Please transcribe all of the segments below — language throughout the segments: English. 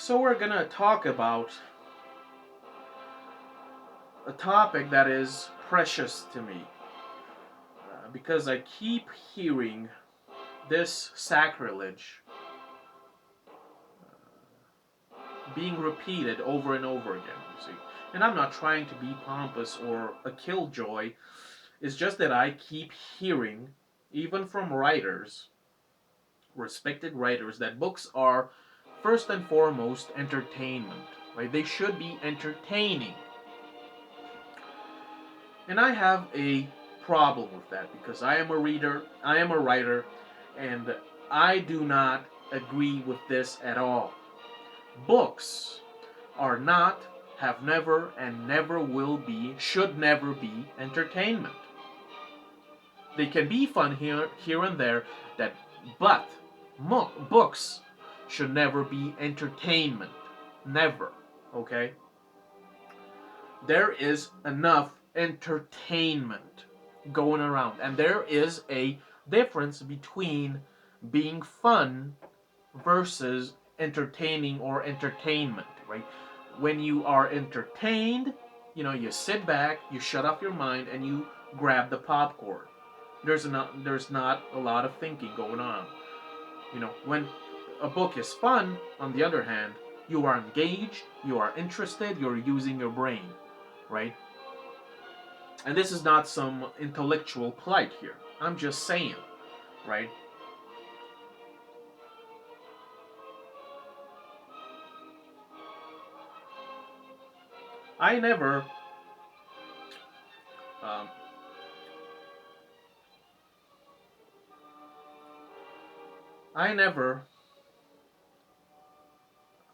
So we're gonna talk about a topic that is precious to me because I keep hearing this sacrilege being repeated over and over again, you see. And I'm not trying to be pompous or a killjoy. It's just that I keep hearing, even from writers, respected writers, that books are first and foremost entertainment. Right? They should be entertaining. And I have a problem with that because I am a reader, I am a writer, and I do not agree with this at all. Books are not, have never, and never will be, should never be entertainment. They can be fun here and there, but books should never be entertainment. Never. Okay? There is enough entertainment going around, and there is a difference between being fun versus entertaining or entertainment, right? When you are entertained, you sit back, you shut off your mind, and you grab the popcorn. There's not a lot of thinking going on. When a book is fun, on the other hand, you are engaged, you are interested, you're using your brain, right? And this is not some intellectual plight here. I'm just saying, right? I never um, I never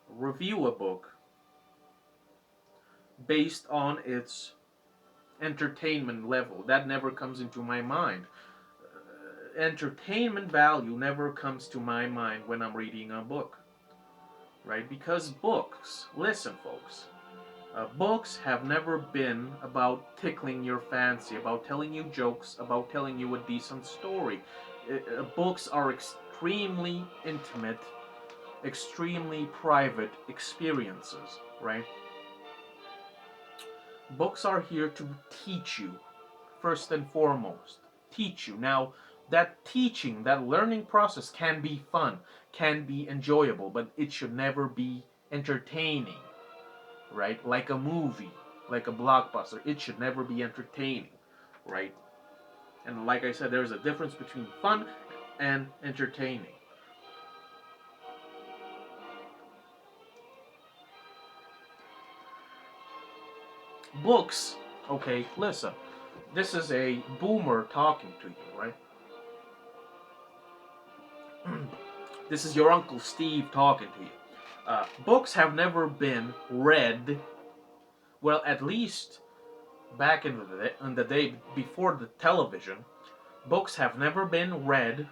review a book based on its entertainment level. That never comes into my mind. Entertainment value never comes to my mind when I'm reading a book, right? Because books, listen, folks, books have never been about tickling your fancy, about telling you jokes, about telling you a decent story. Books are extremely intimate, extremely private experiences, right? Books are here to teach you, first and foremost. Teach you. Now, that teaching, that learning process can be fun, can be enjoyable, but it should never be entertaining, right? Like a movie, like a blockbuster. It should never be entertaining, right? And like I said, there's a difference between fun and entertaining. Books, okay, listen. This is a boomer talking to you, right? This is your Uncle Steve talking to you. Books have never been read, well, at least back in the day before the television, books have never been read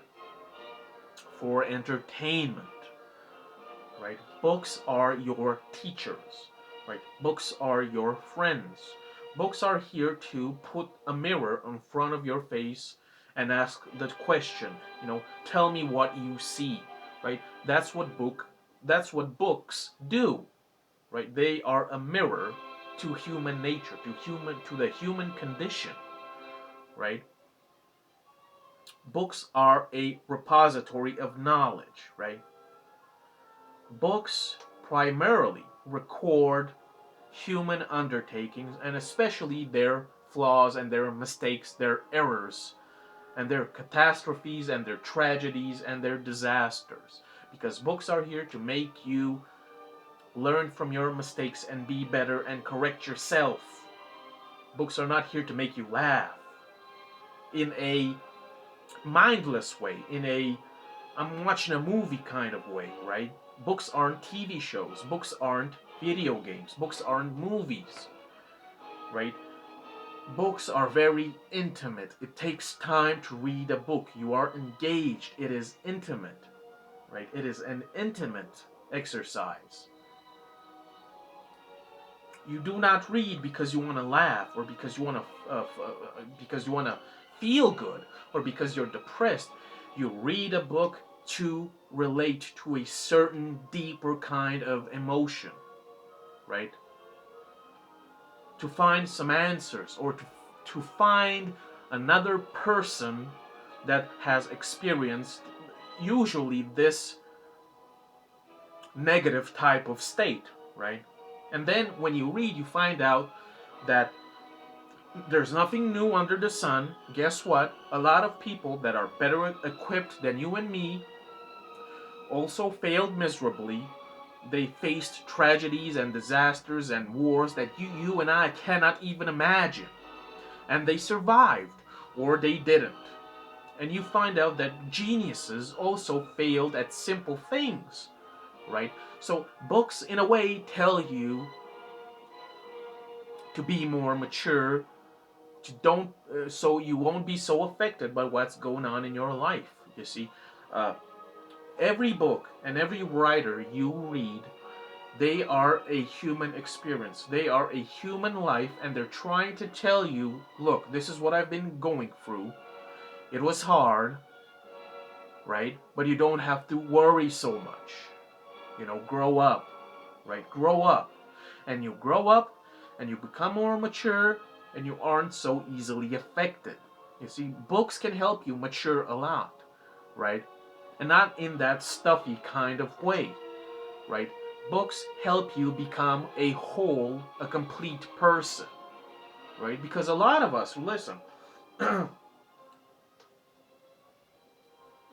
for entertainment, right? Books are your teachers, right? Books are your friends. Books are here to put a mirror in front of your face and ask the question, tell me what you see, right? That's what books do, right? They are a mirror to human nature, to the human condition, right? Books are a repository of knowledge, right? Books primarily record human undertakings and especially their flaws and their mistakes, their errors, and their catastrophes and their tragedies and their disasters. Because books are here to make you learn from your mistakes and be better and correct yourself. Books are not here to make you laugh in a mindless way, in a I'm watching a movie kind of way, right? Books aren't TV shows, books aren't video games, books aren't movies, right? Books are very intimate. It takes time to read a book. You are engaged. It is intimate, right? It is an intimate exercise. You do not read because you want to laugh or because you want to feel good or because you're depressed. You read a book to relate to a certain deeper kind of emotion, right? To find some answers, or to find another person that has experienced usually this negative type of state, right? And then when you read, you find out that there's nothing new under the sun. Guess what? A lot of people that are better equipped than you and me also failed miserably. They faced tragedies and disasters and wars that you and I cannot even imagine. And they survived, or they didn't. And you find out that geniuses also failed at simple things, right? So books, in a way, tell you to be more mature, to don't, so you won't be so affected by what's going on in your life. You see, uh, every book and every writer you read, they are a human experience. They are a human life, and they're trying to tell you, look, this is what I've been going through. It was hard, right? But you don't have to worry so much. Grow up, right? Grow up. And you grow up and you become more mature and you aren't so easily affected. You see, books can help you mature a lot, right? And not in that stuffy kind of way, right? Books help you become a whole, a complete person, right? Because a lot of us, listen,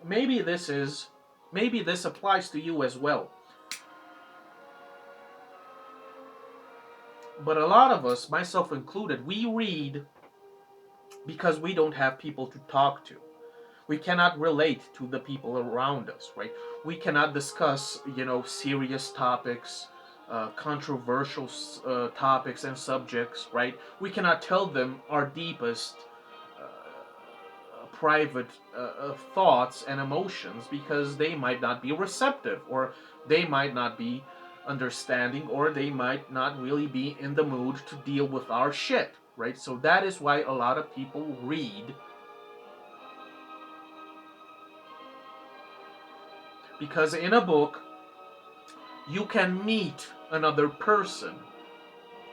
maybe this applies to you as well. But a lot of us, myself included, we read because we don't have people to talk to. We cannot relate to the people around us, right? We cannot discuss, serious topics, controversial topics and subjects, right? We cannot tell them our deepest private thoughts and emotions because they might not be receptive, or they might not be understanding, or they might not really be in the mood to deal with our shit, right? So that is why a lot of people read, because in a book you can meet another person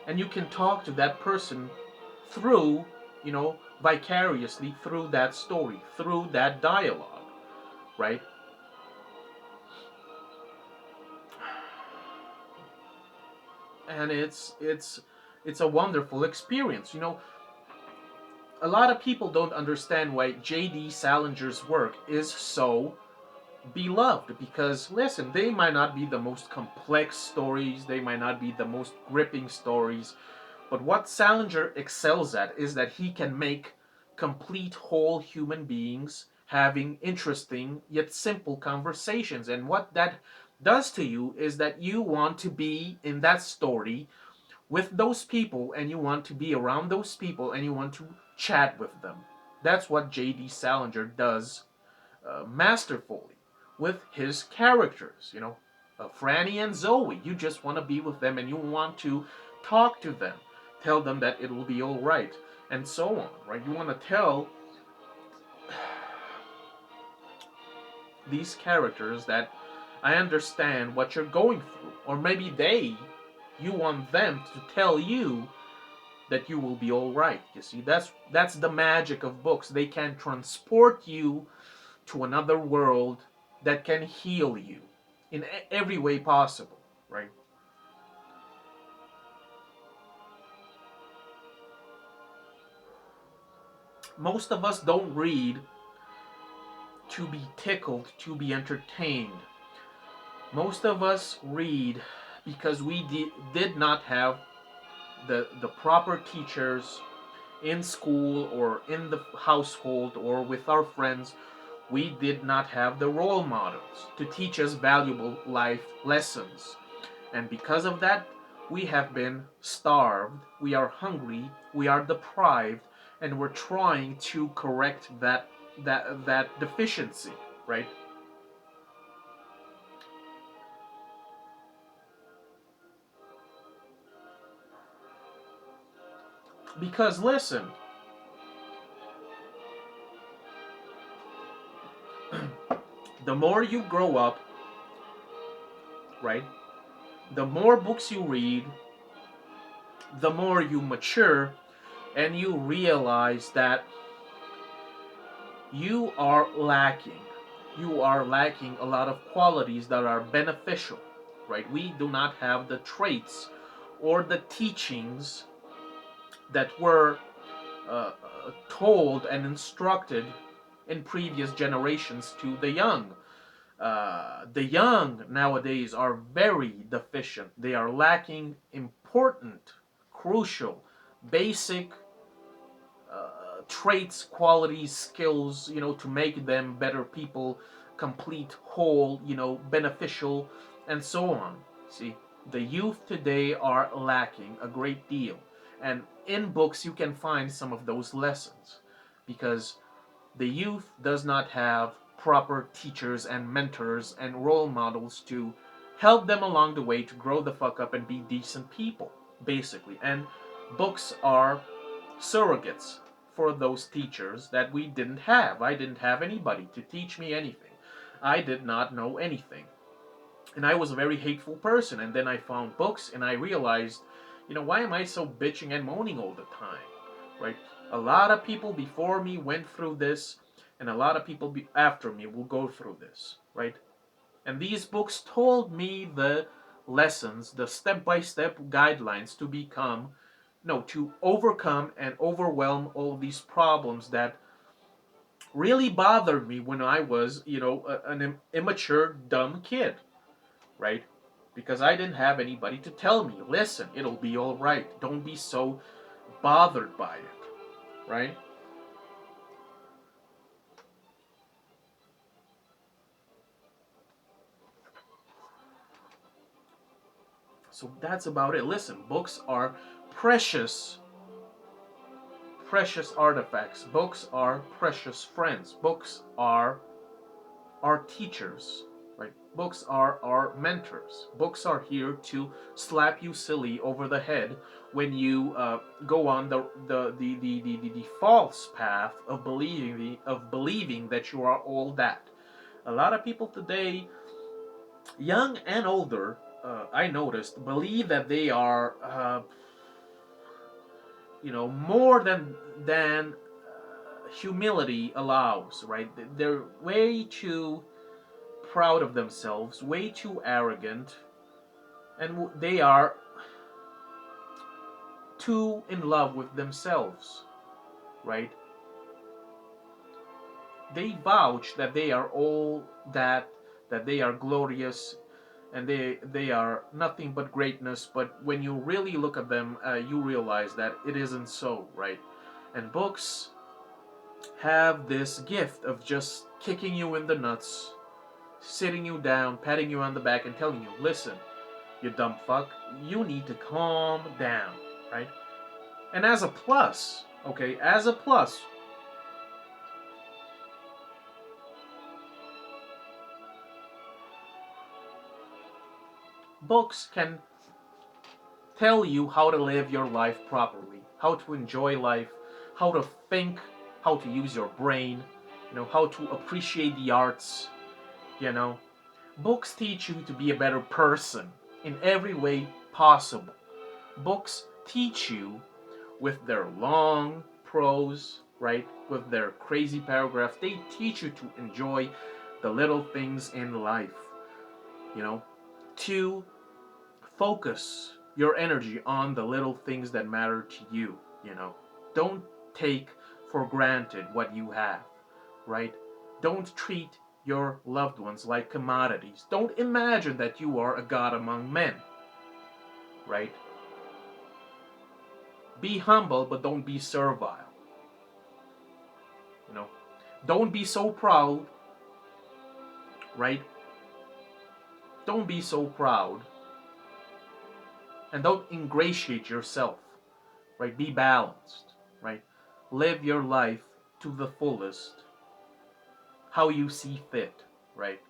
and you can talk to that person through, vicariously through that story, through that dialogue, right? And it's a wonderful experience. A lot of people don't understand why J.D. Salinger's work is so beloved, because listen, they might not be the most complex stories, they might not be the most gripping stories, but what Salinger excels at is that he can make complete whole human beings having interesting yet simple conversations. And what that does to you is that you want to be in that story with those people, and you want to be around those people, and you want to chat with them. That's what J.D. Salinger does masterfully with his characters. Franny and Zoe. You just want to be with them and you want to talk to them, tell them that it will be all right, and so on. Right? You want to tell these characters that I understand what you're going through, or maybe you want them to tell you that you will be all right. You see, that's the magic of books. They can transport you to another world that can heal you in every way possible, right? Most of us don't read to be tickled, to be entertained. Most of us read because we did not have the proper teachers in school or in the household or with our friends. We did not have the role models to teach us valuable life lessons. And because of that, we have been starved, we are hungry, we are deprived, and we're trying to correct that deficiency, right? Because listen, The more you grow up, right? The more books you read, the more you mature, and you realize that you are lacking. You are lacking a lot of qualities that are beneficial, right? We do not have the traits or the teachings that were told and instructed in previous generations to the young. The young nowadays are very deficient. They are lacking important, crucial, basic traits, qualities, skills, to make them better people, complete, whole, beneficial, and so on. See, the youth today are lacking a great deal. And in books, you can find some of those lessons because the youth does not have proper teachers and mentors and role models to help them along the way to grow the fuck up and be decent people, basically. And books are surrogates for those teachers that we didn't have. I didn't have anybody to teach me anything. I did not know anything. And I was a very hateful person. And then I found books and I realized, why am I so bitching and moaning all the time? Right? A lot of people before me went through this, and a lot of people after me will go through this. Right? And these books told me the lessons, the step by step guidelines to become, no, to overcome and overwhelm all these problems that really bothered me when I was, an immature, dumb kid, right? Because I didn't have anybody to tell me, listen, it'll be all right. Don't be so bothered by it, right? So that's about it. Listen, books are precious, precious artifacts. Books are precious friends. Books are our teachers, right? Books are our mentors. Books are here to slap you silly over the head when you go on the false path of believing that you are all that. A lot of people today, young and older, I noticed, believe that they are, more than humility allows. Right? They're way too proud of themselves, way too arrogant, and they are too in love with themselves, right? They vouch that they are all that they are glorious, and they are nothing but greatness. But when you really look at them, you realize that it isn't so, right? And books have this gift of just kicking you in the nuts, sitting you down, patting you on the back, and telling you, listen, you dumb fuck, you need to calm down, right? And as a plus, okay, as a plus, books can tell you how to live your life properly, how to enjoy life, how to think, how to use your brain, how to appreciate the arts, you know. Books teach you to be a better person in every way possible. Books teach you with their long prose, right? With their crazy paragraphs, they teach you to enjoy the little things in life, you know, to focus your energy on the little things that matter to you. Don't take for granted what you have, right? Don't treat your loved ones like commodities. Don't imagine that you are a god among men, right? Be humble, but don't be servile. You know, don't be so proud, right? Don't be so proud, and don't ingratiate yourself, right? Be balanced, right? Live your life to the fullest, how you see fit, right?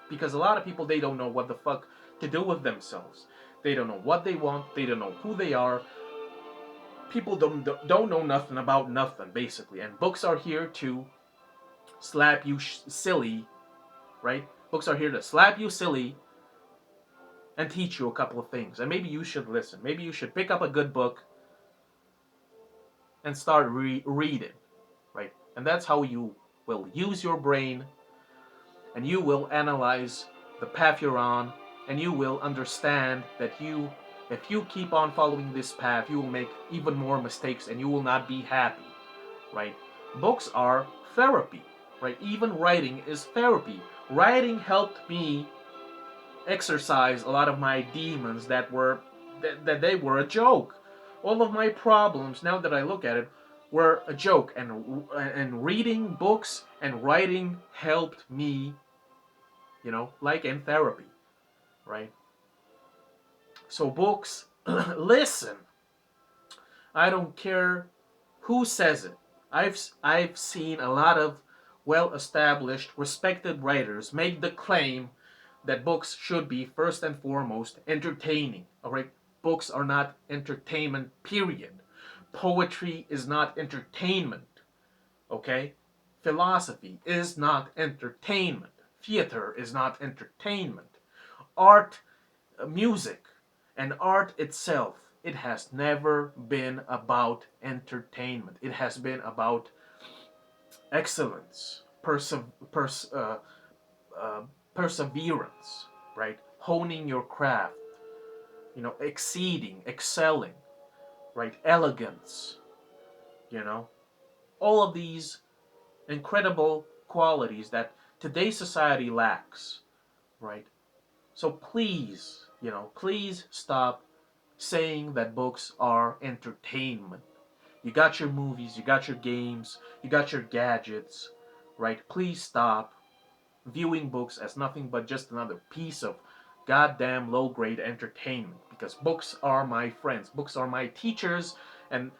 Because a lot of people, they don't know what the fuck to do with themselves. They don't know what they want. They don't know who they are. People don't know nothing about nothing, basically. And books are here to slap you silly, right? Books are here to slap you silly and teach you a couple of things. And maybe you should listen. Maybe you should pick up a good book and start reading, right? And that's how you will use your brain, and you will analyze the path you're on, and you will understand that if you keep on following this path, you will make even more mistakes and you will not be happy, right? Books are therapy, right? Even writing is therapy. Writing helped me exercise a lot of my demons that they were a joke. All of my problems, now that I look at it, were a joke, and reading books and writing helped me, like in therapy, right? So books, listen. I don't care who says it. I've seen a lot of well-established, respected writers make the claim that books should be first and foremost entertaining. All right, books are not entertainment. Period. Poetry is not entertainment. Okay, philosophy is not entertainment. Theater is not entertainment. Art, music, and art itself, it has never been about entertainment. It has been about excellence, uh, perseverance, right? Honing your craft, excelling, right? Elegance, you know, all of these incredible qualities that today's society lacks, right? So please, please stop saying that books are entertainment. You got your movies, you got your games, you got your gadgets, right? Please stop viewing books as nothing but just another piece of goddamn low grade entertainment, because books are my friends, books are my teachers, and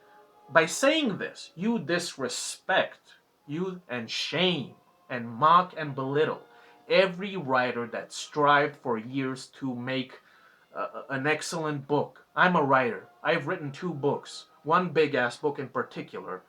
by saying this, you disrespect, you and shame, and mock and belittle every writer that strived for years to make an excellent book. I'm a writer. I've written 2 books, one big ass book in particular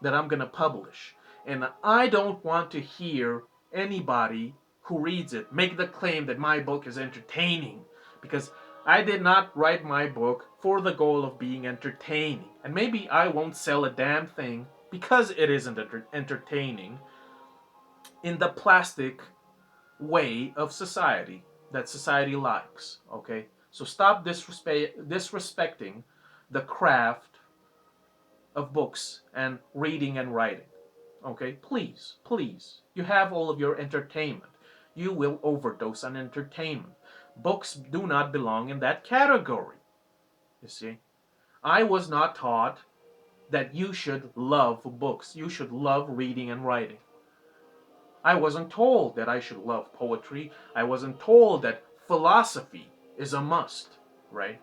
that I'm gonna publish. And I don't want to hear anybody who reads it make the claim that my book is entertaining, because I did not write my book for the goal of being entertaining. And maybe I won't sell a damn thing because it isn't entertaining in the plastic way of society that society likes, okay? So stop disrespecting the craft of books and reading and writing. Okay, please, please. You have all of your entertainment. You will overdose on entertainment. Books do not belong in that category. You see, I was not taught that you should love books. You should love reading and writing. I wasn't told that I should love poetry. I wasn't told that philosophy is a must, right?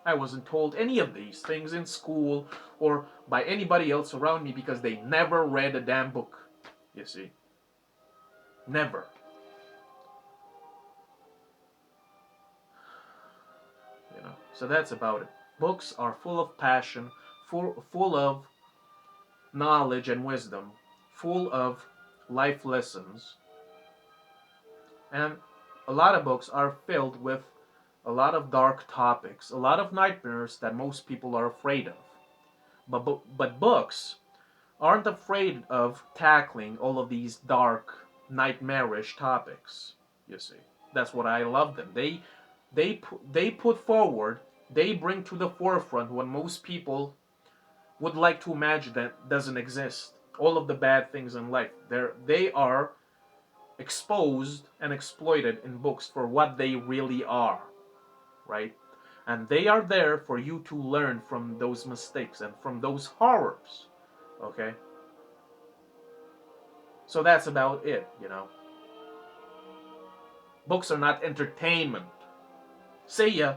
I wasn't told any of these things in school or by anybody else around me, because they never read a damn book. You see? Never. So that's about it. Books are full of passion, full of knowledge and wisdom, full of life lessons. And a lot of books are filled with a lot of dark topics, a lot of nightmares that most people are afraid of. But books aren't afraid of tackling all of these dark, nightmarish topics. You see, that's what I love them. They put forward, they bring to the forefront what most people would like to imagine that doesn't exist. All of the bad things in life, they are exposed and exploited in books for what they really are, right? And they are there for you to learn from those mistakes and from those horrors, okay? So that's about it. Books are not entertainment. See ya.